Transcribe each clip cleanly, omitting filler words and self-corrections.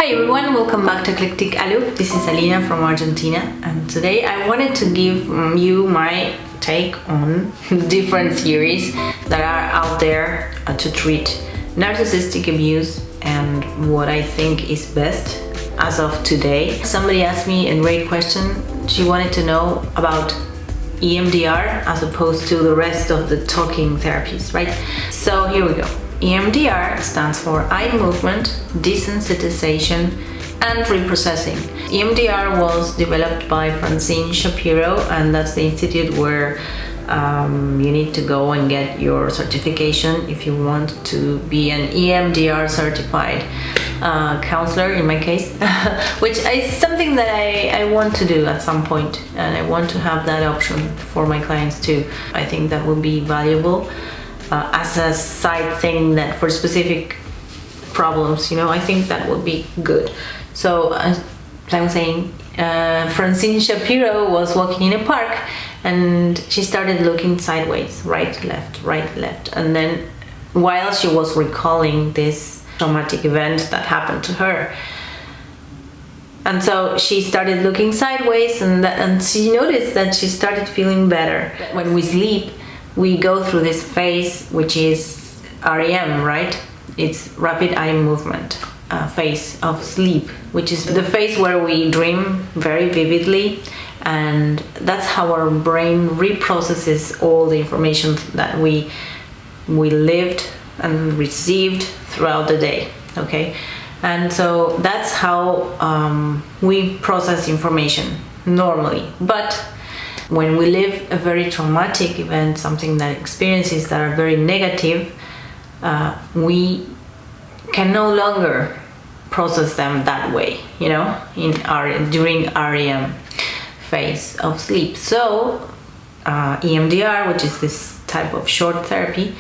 Hi everyone, welcome back to Eclectic Alu. This is Alina from Argentina, and today I wanted to give you my take on different theories that are out there to treat narcissistic abuse and what I think is best as of today. Somebody asked me a great question. She wanted to know about EMDR as opposed to the rest of the talking therapies, right? So here we go. EMDR stands for eye movement desensitization and reprocessing. EMDR was developed by Francine Shapiro, and that's the institute where you need to go and get your certification if you want to be an EMDR certified counselor, in my case, which is something that I want to do at some point, and I want to have that option for my clients too. I think that will be valuable as a side thing that for specific problems, I think that would be good. So as I'm saying, Francine Shapiro was walking in a park and she started looking sideways, right, left, and then while she was recalling this traumatic event that happened to her, and so she started looking sideways, and she noticed that she started feeling better. When we sleep, we go through this phase, which is REM, right? It's rapid eye movement phase of sleep, which is the phase where we dream very vividly, and that's how our brain reprocesses all the information that we lived and received throughout the day, okay? And so that's how we process information normally. But when we live a very traumatic event, something that experiences that are very negative, we can no longer process them that way, during REM phase of sleep. So EMDR, which is this type of short therapy,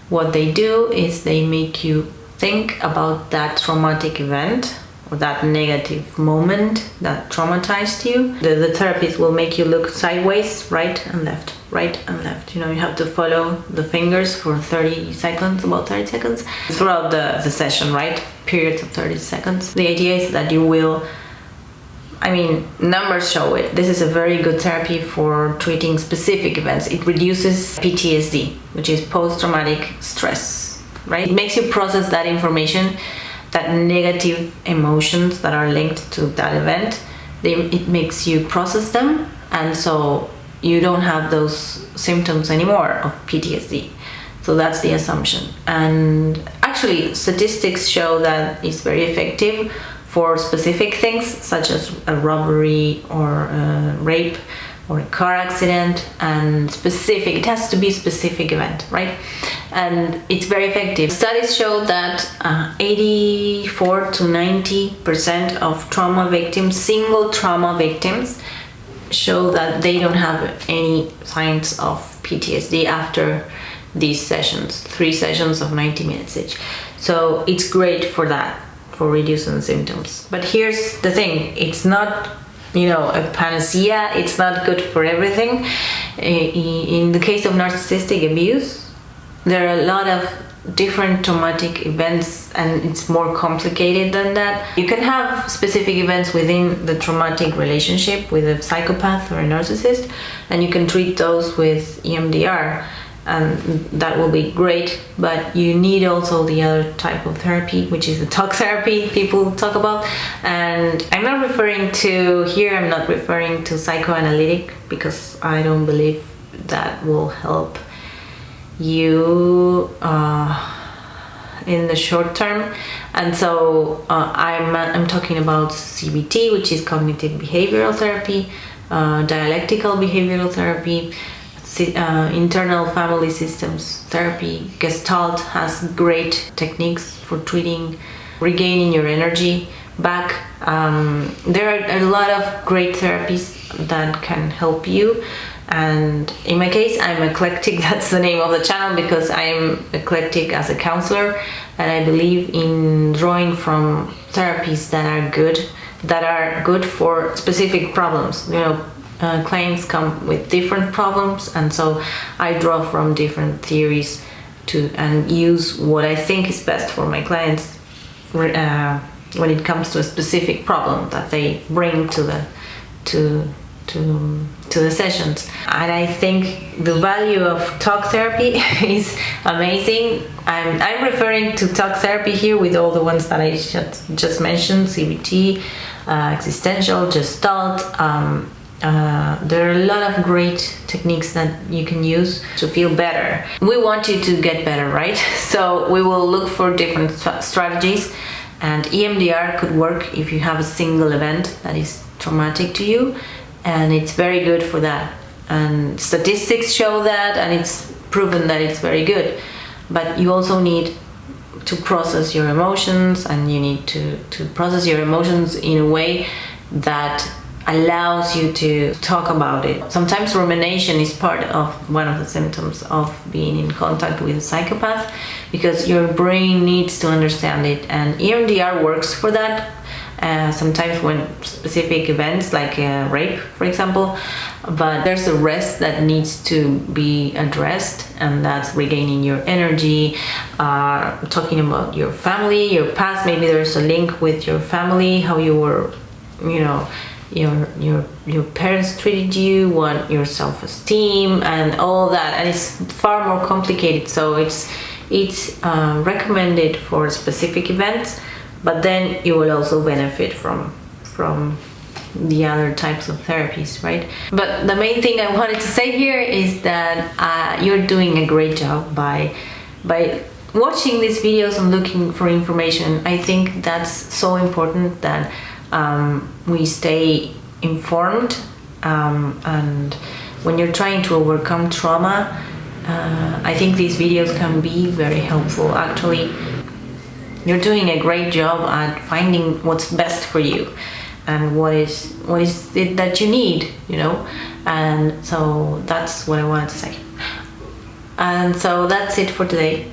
what they do is they make you think about that traumatic event or that negative moment that traumatized you. The therapist will make you look sideways, right and left. You have to follow the fingers for about 30 seconds throughout the session, right? Periods of 30 seconds. The idea is that you will, numbers show it. This is a very good therapy for treating specific events. It reduces PTSD, which is post-traumatic stress, right? It makes you process that information, that negative emotions that are linked to that event. It makes you process them, and so you don't have those symptoms anymore of PTSD. So that's the assumption. And actually, statistics show that it's very effective for specific things such as a robbery or a rape or a car accident, and it has to be a specific event, right? And it's very effective. Studies show that 84 to 90% of trauma victims, single trauma victims, show that they don't have any signs of PTSD after these sessions, 3 sessions of 90 minutes each. So it's great for that, for reducing symptoms. But here's the thing, it's not a panacea, it's not good for everything. In the case of narcissistic abuse, there are a lot of different traumatic events, and it's more complicated than that. You can have specific events within the traumatic relationship with a psychopath or a narcissist, and you can treat those with EMDR, and that will be great. But you need also the other type of therapy, which is the talk therapy people talk about. And I'm not referring to psychoanalytic, because I don't believe that will help you in the short term. And so I'm talking about CBT, which is cognitive behavioral therapy, dialectical behavioral therapy, internal family systems therapy. Gestalt has great techniques for regaining your energy back. There are a lot of great therapies that can help you. And in my case, I'm eclectic. That's the name of the channel, because I'm eclectic as a counselor, and I believe in drawing from therapies that are good for specific problems. Clients come with different problems, and so I draw from different theories and use what I think is best for my clients when it comes to a specific problem that they bring to the sessions. And I think the value of talk therapy is amazing. I'm referring to talk therapy here with all the ones that I just mentioned: CBT, existential, Gestalt. There are a lot of great techniques that you can use to feel better. We want you to get better, right? So we will look for different strategies, and EMDR could work if you have a single event that is traumatic to you, and it's very good for that. And statistics show that, and it's proven that it's very good. But you also need to process your emotions, and you need to process your emotions in a way that allows you to talk about it. Sometimes rumination is part of one of the symptoms of being in contact with a psychopath, because your brain needs to understand it, and EMDR works for that. Sometimes when specific events like rape, for example, but there's a rest that needs to be addressed, and that's regaining your energy, talking about your family, your past. Maybe there's a link with your family, how you were, your parents treated you, what your self-esteem and all that, and it's far more complicated. So it's recommended for specific events, but then you will also benefit from the other types of therapies, right? But the main thing I wanted to say here is that you're doing a great job by watching these videos and looking for information. I think that's so important that we stay informed, and when you're trying to overcome trauma, I think these videos can be very helpful. Actually, you're doing a great job at finding what's best for you and what is it that you need, and so that's what I wanted to say. And so that's it for today.